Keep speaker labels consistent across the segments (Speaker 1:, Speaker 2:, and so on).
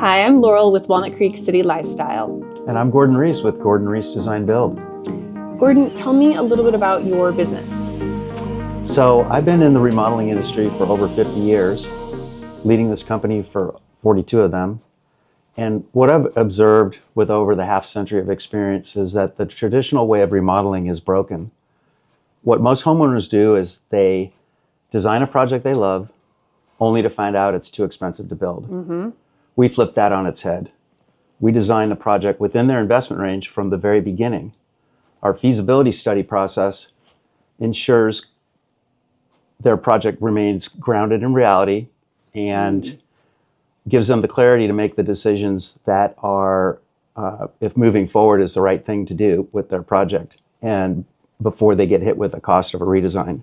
Speaker 1: Hi, I'm Laurel with Walnut Creek City Lifestyle.
Speaker 2: And I'm Gordon Reese with Gordon Reese Design Build.
Speaker 1: Gordon, tell me a little bit about your business.
Speaker 2: So I've been in the remodeling industry for over 50 years, leading this company for 42 of them. And what I've observed with over the half century of experience is that the traditional way of remodeling is broken. What most homeowners do is they design a project they love, only to find out it's too expensive to build.
Speaker 1: Mm-hmm.
Speaker 2: We flip that on its head. We design the project within their investment range from the very beginning. Our feasibility study process ensures their project remains grounded in reality and gives them the clarity to make the decisions that are, if moving forward is the right thing to do with their project, and before they get hit with the cost of a redesign.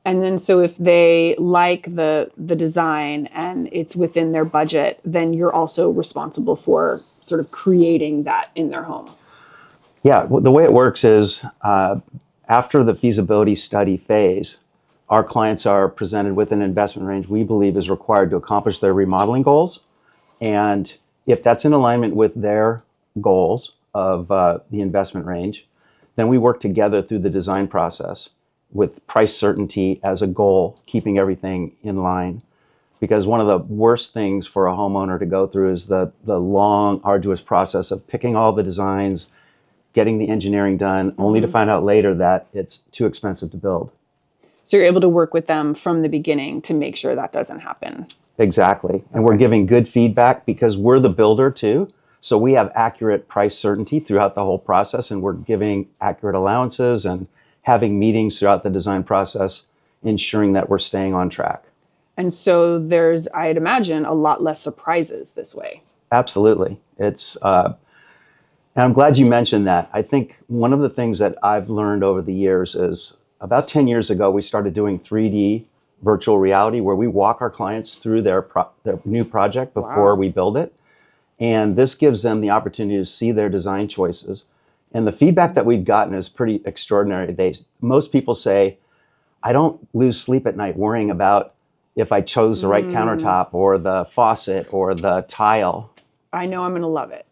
Speaker 1: And then so if they like the design and it's within their budget, then you're also responsible for sort of creating that in their home.
Speaker 2: Yeah, the way it works is after the feasibility study phase, our clients are presented with an investment range we believe is required to accomplish their remodeling goals. And if that's in alignment with their goals of the investment range, then we work together through the design process with price certainty as a goal, keeping everything in line. Because one of the worst things for a homeowner to go through is the long, arduous process of picking all the designs, getting the engineering done, only to find out later that it's too expensive to build.
Speaker 1: So you're able to work with them from the beginning to make sure that doesn't happen.
Speaker 2: Exactly. And we're giving good feedback because we're the builder too. So we have accurate price certainty throughout the whole process, and we're giving accurate allowances and having meetings throughout the design process, ensuring that we're staying on track.
Speaker 1: And so there's, I'd imagine, a lot less surprises this way.
Speaker 2: Absolutely. And I'm glad you mentioned that. I think one of the things that I've learned over the years is about 10 years ago, we started doing 3D virtual reality where we walk our clients through their new project before we build it. And this gives them the opportunity to see their design choices. And the feedback that we've gotten is pretty extraordinary. Most people say, I don't lose sleep at night worrying about if I chose the right countertop or the faucet or the tile.
Speaker 1: I know I'm going to love it.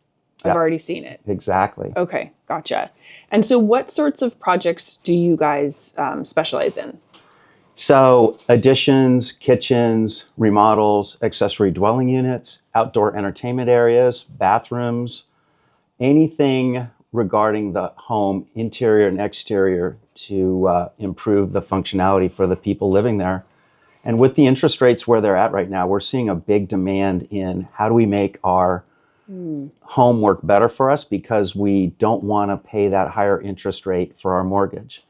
Speaker 1: I've already seen it.
Speaker 2: Exactly.
Speaker 1: Okay, gotcha. And so what sorts of projects do you guys specialize in?
Speaker 2: So additions, kitchens, remodels, accessory dwelling units, outdoor entertainment areas, bathrooms, anything regarding the home, interior and exterior, to improve the functionality for the people living there. And with the interest rates where they're at right now, we're seeing a big demand in how do we make our home work better for us, because we don't want to pay that higher interest rate for our mortgage.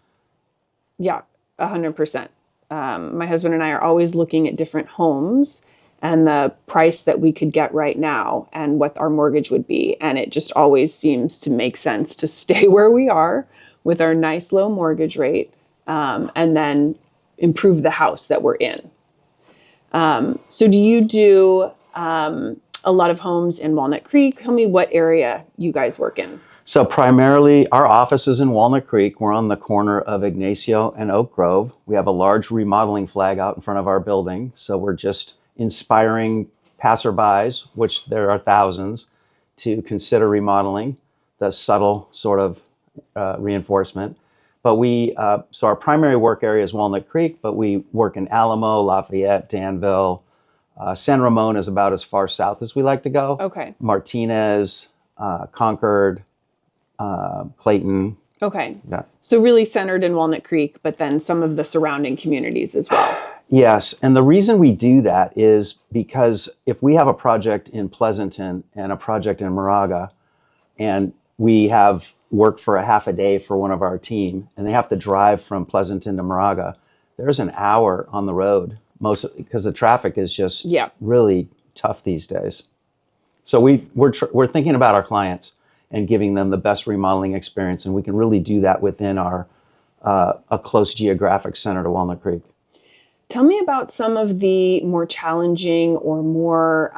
Speaker 1: Yeah, 100%. My husband and I are always looking at different homes and the price that we could get right now and what our mortgage would be. And it just always seems to make sense to stay where we are with our nice low mortgage rate, and then improve the house that we're in. So do you do a lot of homes in Walnut Creek? Tell me what area you guys work in.
Speaker 2: So primarily our office is in Walnut Creek. We're on the corner of Ignacio and Oak Grove. We have a large remodeling flag out in front of our building. So we're just inspiring passerbys, which there are thousands, to consider remodeling, the subtle sort of reinforcement. But so our primary work area is Walnut Creek, but we work in Alamo, Lafayette, Danville. San Ramon is about as far south as we like to go.
Speaker 1: Okay.
Speaker 2: Martinez, Concord, Clayton.
Speaker 1: Okay.
Speaker 2: Yeah.
Speaker 1: So really centered in Walnut Creek, but then some of the surrounding communities as well.
Speaker 2: Yes. And the reason we do that is because if we have a project in Pleasanton and a project in Moraga, and we have work for a half a day for one of our team, and they have to drive from Pleasanton to Moraga, there's an hour on the road, because the traffic is just really tough these days. So we're thinking about our clients and giving them the best remodeling experience, and we can really do that within our a close geographic center to Walnut Creek.
Speaker 1: Tell me about some of the more challenging or more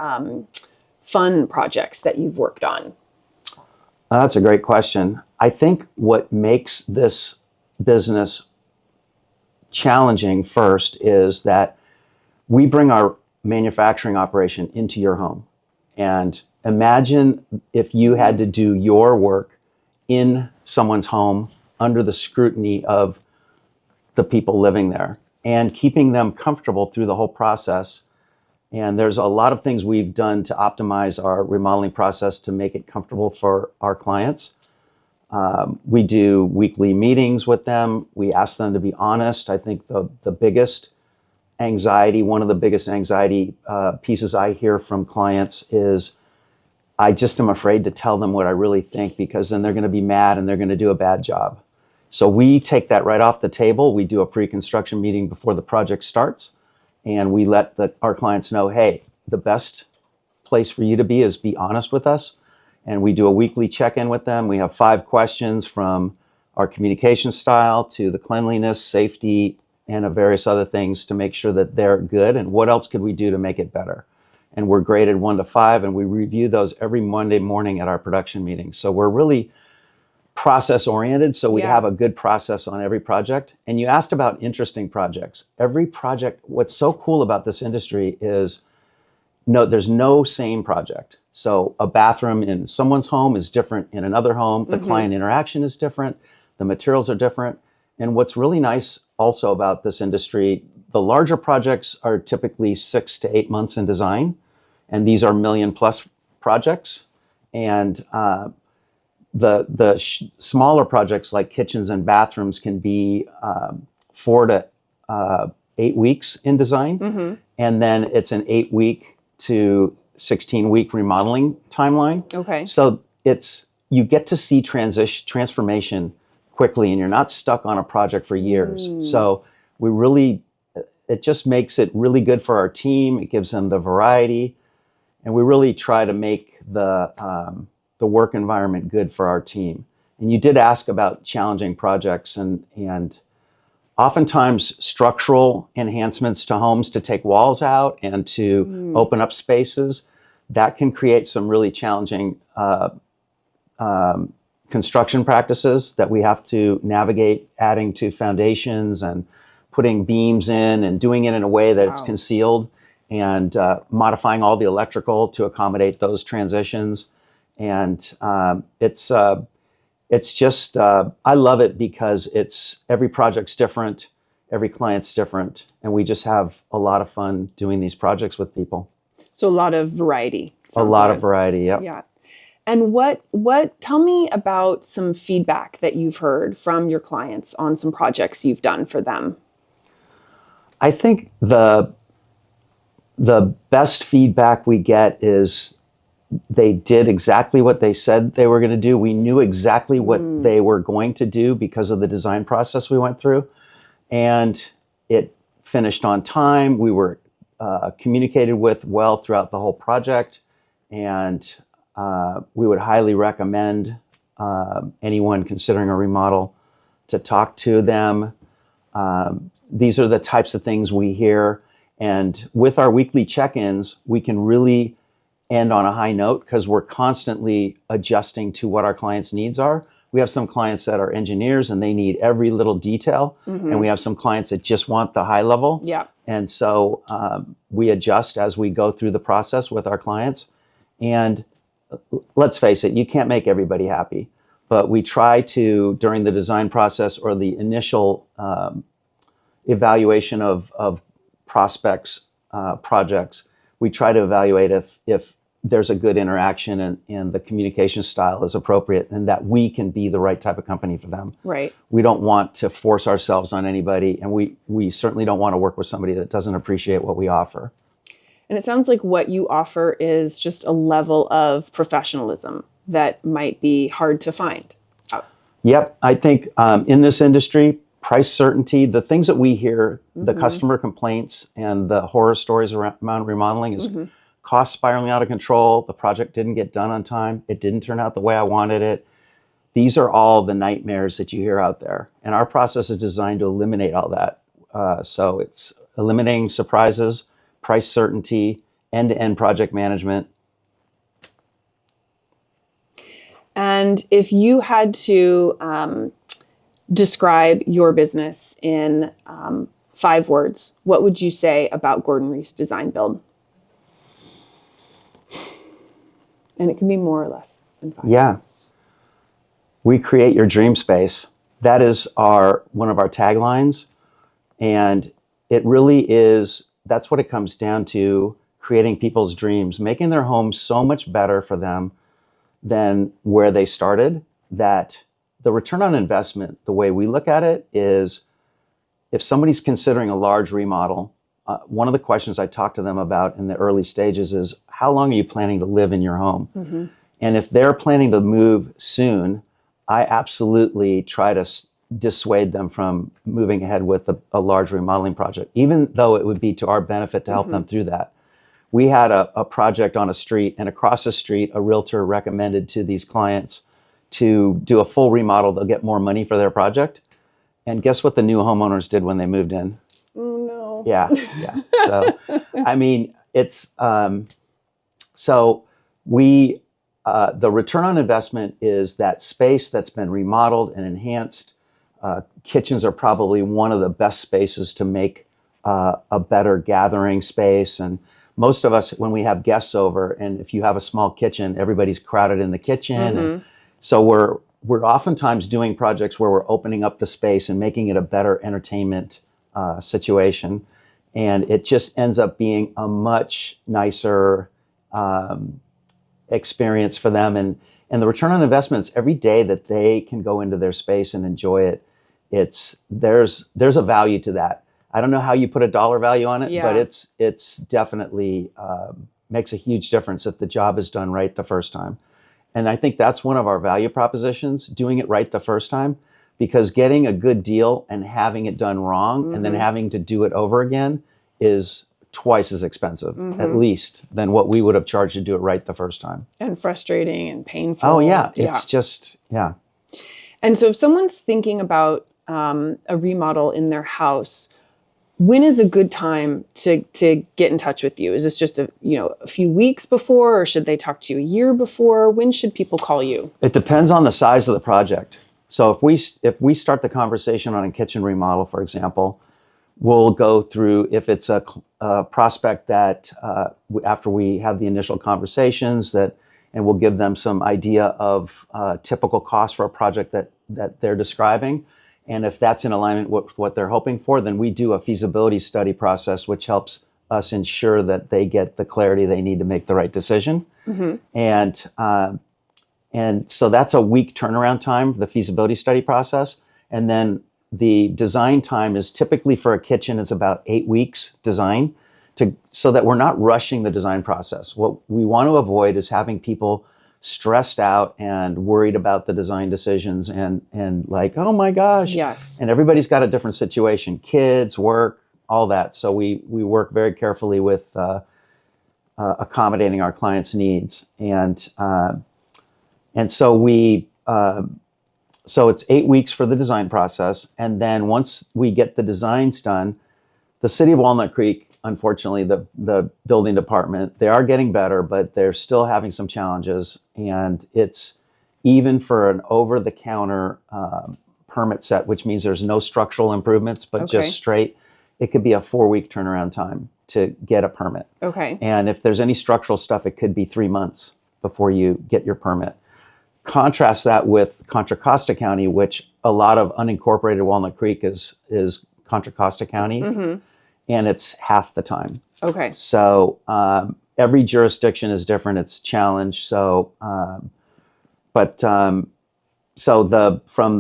Speaker 1: fun projects that you've worked on.
Speaker 2: That's a great question. I think what makes this business challenging first is that we bring our manufacturing operation into your home. And imagine if you had to do your work in someone's home under the scrutiny of the people living there and keeping them comfortable through the whole process. And there's a lot of things we've done to optimize our remodeling process to make it comfortable for our clients. We do weekly meetings with them. We ask them to be honest. I think the biggest anxiety, one of the biggest anxiety pieces I hear from clients is, I just am afraid to tell them what I really think, because then they're going to be mad and they're going to do a bad job. So we take that right off the table. We do a pre-construction meeting before the project starts, and we let our clients know, hey, the best place for you to be honest with us. And we do a weekly check-in with them. We have 5 questions, from our communication style to the cleanliness, safety, and various other things, to make sure that they're good and what else could we do to make it better. And we're graded 1 to 5, and we review those every Monday morning at our production meeting. So we're really process oriented, so we have a good process on every project. And you asked about interesting projects. Every project, what's so cool about this industry is, there's no same project. So a bathroom in someone's home is different in another home. The client interaction is different. The materials are different. And what's really nice also about this industry, the larger projects are typically 6 to 8 months in design. And these are $1 million+ projects. And the smaller projects like kitchens and bathrooms can be 4 to 8 weeks in design. And then it's an 8-week to 16-week remodeling timeline.
Speaker 1: Okay.
Speaker 2: So you get to see transformation quickly, and you're not stuck on a project for years. So it just makes it really good for our team. It gives them the variety, and we really try to make the work environment good for our team. And you did ask about challenging projects, and oftentimes structural enhancements to homes to take walls out and to open up spaces, that can create some really challenging construction practices that we have to navigate, adding to foundations and putting beams in and doing it in a way that it's concealed, and modifying all the electrical to accommodate those transitions. And it's just, I love it because every project's different, every client's different, and we just have a lot of fun doing these projects with people.
Speaker 1: So a lot of variety.
Speaker 2: A lot of variety, yep.
Speaker 1: Yeah. And tell me about some feedback that you've heard from your clients on some projects you've done for them.
Speaker 2: I think the best feedback we get is they did exactly what they said they were going to do. We knew exactly what they were going to do because of the design process we went through. And it finished on time. We were communicated with well throughout the whole project. And we would highly recommend anyone considering a remodel to talk to them. These are the types of things we hear. And with our weekly check-ins, we can really end on a high note because we're constantly adjusting to what our clients' needs are. We have some clients that are engineers and they need every little detail. And we have some clients that just want the high level.
Speaker 1: Yeah.
Speaker 2: And so we adjust as we go through the process with our clients. And let's face it, you can't make everybody happy. But we try to, during the design process or the initial evaluation of prospects, projects, we try to evaluate if there's a good interaction and the communication style is appropriate and that we can be the right type of company for them.
Speaker 1: Right.
Speaker 2: We don't want to force ourselves on anybody, and we certainly don't want to work with somebody that doesn't appreciate what we offer.
Speaker 1: And it sounds like what you offer is just a level of professionalism that might be hard to find.
Speaker 2: Yep. I think in this industry, price certainty, the things that we hear, the customer complaints and the horror stories around remodeling is cost spiraling out of control. The project didn't get done on time. It didn't turn out the way I wanted it. These are all the nightmares that you hear out there. And our process is designed to eliminate all that. So it's eliminating surprises, price certainty, end-to-end project management.
Speaker 1: And if you had to describe your business in 5 words, what would you say about Gordon Reese Design Build? And it can be more or less than 5.
Speaker 2: Yeah. We create your dream space. That is one of our taglines. And it really is, that's what it comes down to, creating people's dreams, making their homes so much better for them than where they started, that the return on investment, the way we look at it, is if somebody's considering a large remodel, one of the questions I talk to them about in the early stages is, how long are you planning to live in your home?
Speaker 1: Mm-hmm.
Speaker 2: And if they're planning to move soon, I absolutely try to dissuade them from moving ahead with a large remodeling project, even though it would be to our benefit to help them through that. We had a project on a street, and across the street, a realtor recommended to these clients to do a full remodel. They'll get more money for their project. And guess what the new homeowners did when they moved in?
Speaker 1: Oh, no.
Speaker 2: Yeah. So, I mean, it's, so we, the return on investment is that space that's been remodeled and enhanced. Kitchens are probably one of the best spaces to make a better gathering space. And most of us, when we have guests over, and if you have a small kitchen, everybody's crowded in the kitchen. And so we're oftentimes doing projects where we're opening up the space and making it a better entertainment situation. And it just ends up being a much nicer experience for them. And the return on investments, every day that they can go into their space and enjoy it, there's a value to that. I don't know how you put a dollar value on it, but it's definitely makes a huge difference if the job is done right the first time. And I think that's one of our value propositions, doing it right the first time, because getting a good deal and having it done wrong and then having to do it over again is twice as expensive, at least, than what we would have charged to do it right the first time.
Speaker 1: And frustrating and painful.
Speaker 2: Oh, yeah. It's just, yeah.
Speaker 1: And so if someone's thinking about a remodel in their house, when is a good time to get in touch with you? Is this just a few weeks before, or should they talk to you a year before? When should people call you?
Speaker 2: It depends on the size of the project. So if we start the conversation on a kitchen remodel, for example, we'll go through, if it's a prospect that after we have the initial conversations, and we'll give them some idea of typical cost for a project that they're describing. And if that's in alignment with what they're hoping for, then we do a feasibility study process, which helps us ensure that they get the clarity they need to make the right decision. And so that's a week turnaround time, the feasibility study process. And then the design time is typically, for a kitchen, it's about 8 weeks design, so that we're not rushing the design process. What we want to avoid is having people stressed out and worried about the design decisions and like, oh my gosh.
Speaker 1: Yes.
Speaker 2: And everybody's got a different situation, kids, work, all that. So we work very carefully with accommodating our clients' needs. And so so it's 8 weeks for the design process. And then once we get the designs done, the city of Walnut Creek, unfortunately, the building department, they are getting better, but they're still having some challenges. And it's even for an over-the-counter permit set, which means there's no structural improvements, but just straight, it could be a 4-week turnaround time to get a permit.
Speaker 1: Okay.
Speaker 2: And if there's any structural stuff, it could be 3 months before you get your permit. Contrast that with Contra Costa County, which a lot of unincorporated Walnut Creek is Contra Costa County. And it's half the time.
Speaker 1: Okay.
Speaker 2: So every jurisdiction is different. It's challenged. So, from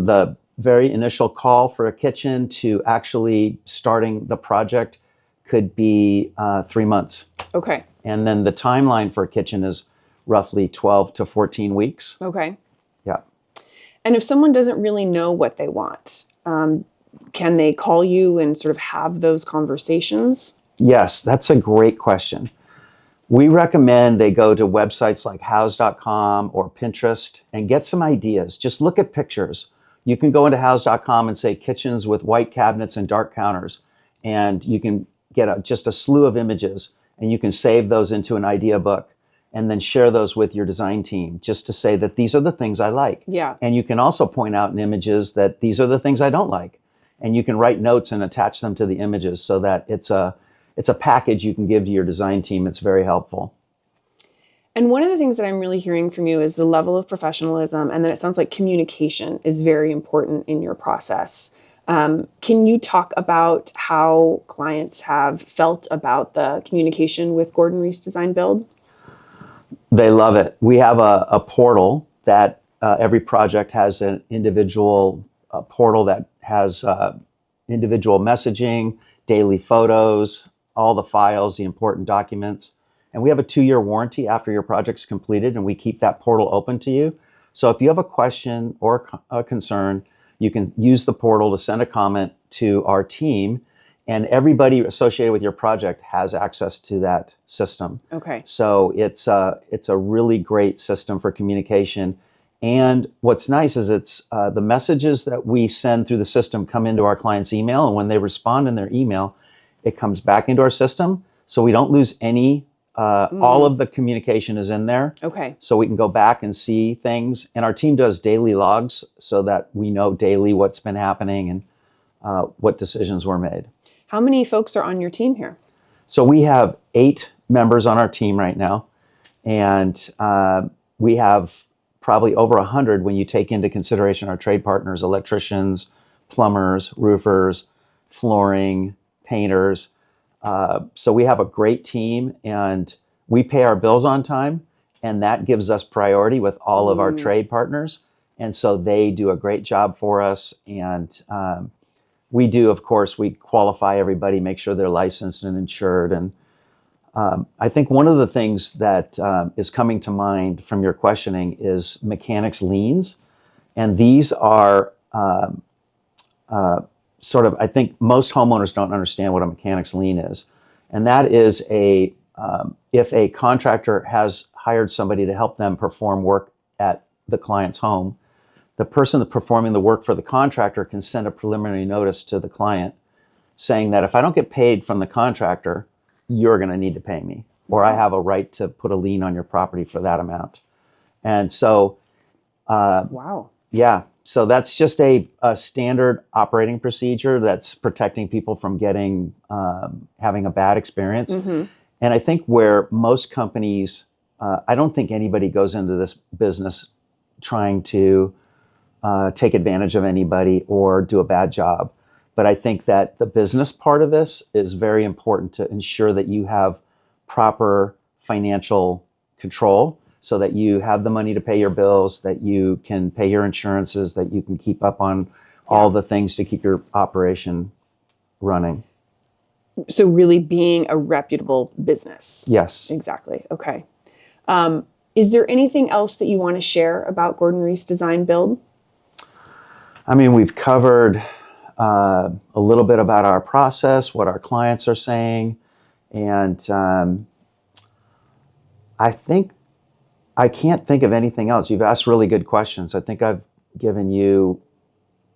Speaker 2: the very initial call for a kitchen to actually starting the project could be 3 months.
Speaker 1: Okay.
Speaker 2: And then the timeline for a kitchen is roughly 12 to 14 weeks.
Speaker 1: Okay.
Speaker 2: Yeah.
Speaker 1: And if someone doesn't really know what they want, can they call you and sort of have those conversations?
Speaker 2: Yes, that's a great question. We recommend they go to websites like house.com or Pinterest and get some ideas. Just look at pictures. You can go into house.com and say kitchens with white cabinets and dark counters, and you can get just a slew of images, and you can save those into an idea book and then share those with your design team, just to say that these are the things I like.
Speaker 1: Yeah.
Speaker 2: And you can also point out in images that these are the things I don't like. And you can write notes and attach them to the images so that it's a package you can give to your design team. It's very helpful.
Speaker 1: And one of the things that I'm really hearing from you is the level of professionalism, and then it sounds like communication is very important in your process. Can you talk about how clients have felt about the communication with Gordon Reese Design Build?
Speaker 2: They love it. We have a portal that every project has an individual portal that has individual messaging, daily photos, all the files, the important documents. And we have a 2-year warranty after your project's completed, and we keep that portal open to you. So if you have a question or a concern, you can use the portal to send a comment to our team, and everybody associated with your project has access to that system.
Speaker 1: Okay.
Speaker 2: So it's a really great system for communication. And what's nice is it's the messages that we send through the system come into our client's email, and when they respond in their email, it comes back into our system. So we don't lose any. All of the communication is in there.
Speaker 1: Okay.
Speaker 2: So we can go back and see things. And our team does daily logs so that we know daily what's been happening and what decisions were made.
Speaker 1: How many folks are on your team here?
Speaker 2: So we have 8 members on our team right now. And we have probably over 100 when you take into consideration our trade partners, electricians, plumbers, roofers, flooring, painters. So we have a great team, and we pay our bills on time, and that gives us priority with all of our trade partners. And so they do a great job for us. And we do, of course, we qualify everybody, make sure they're licensed and insured. And I think one of the things that is coming to mind from your questioning is mechanics liens. And these are sort of, I think most homeowners don't understand what a mechanics lien is. And that is if a contractor has hired somebody to help them perform work at the client's home, the person that's performing the work for the contractor can send a preliminary notice to the client saying that if I don't get paid from the contractor, you're going to need to pay me, or I have a right to put a lien on your property for that amount. And so,
Speaker 1: Wow.
Speaker 2: yeah, so that's just a standard operating procedure that's protecting people from getting having a bad experience. And I think where most companies, I don't think anybody goes into this business trying to take advantage of anybody or do a bad job. But I think that the business part of this is very important to ensure that you have proper financial control so that you have the money to pay your bills, that you can pay your insurances, that you can keep up on all the things to keep your operation running.
Speaker 1: So really being a reputable business.
Speaker 2: Yes.
Speaker 1: Exactly. Okay. Is there anything else that you want to share about Gordon Reese Design Build?
Speaker 2: I mean, we've covered a little bit about our process, what our clients are saying, and I think I can't think of anything else. You've asked really good questions. I think I've given you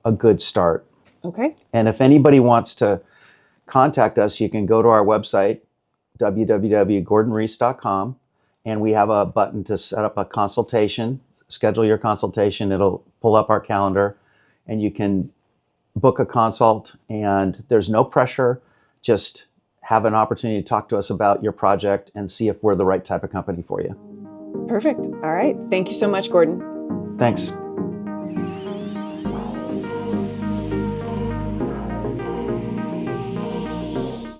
Speaker 2: a good start.
Speaker 1: Okay.
Speaker 2: And if anybody wants to contact us, you can go to our website, www.gordonreese.com, and we have a button to set up a consultation, schedule your consultation. It'll pull up our calendar, and you can book a consult, and there's no pressure. Just have an opportunity to talk to us about your project and see if we're the right type of company for you.
Speaker 1: Perfect. All right. Thank you so much, Gordon.
Speaker 2: Thanks.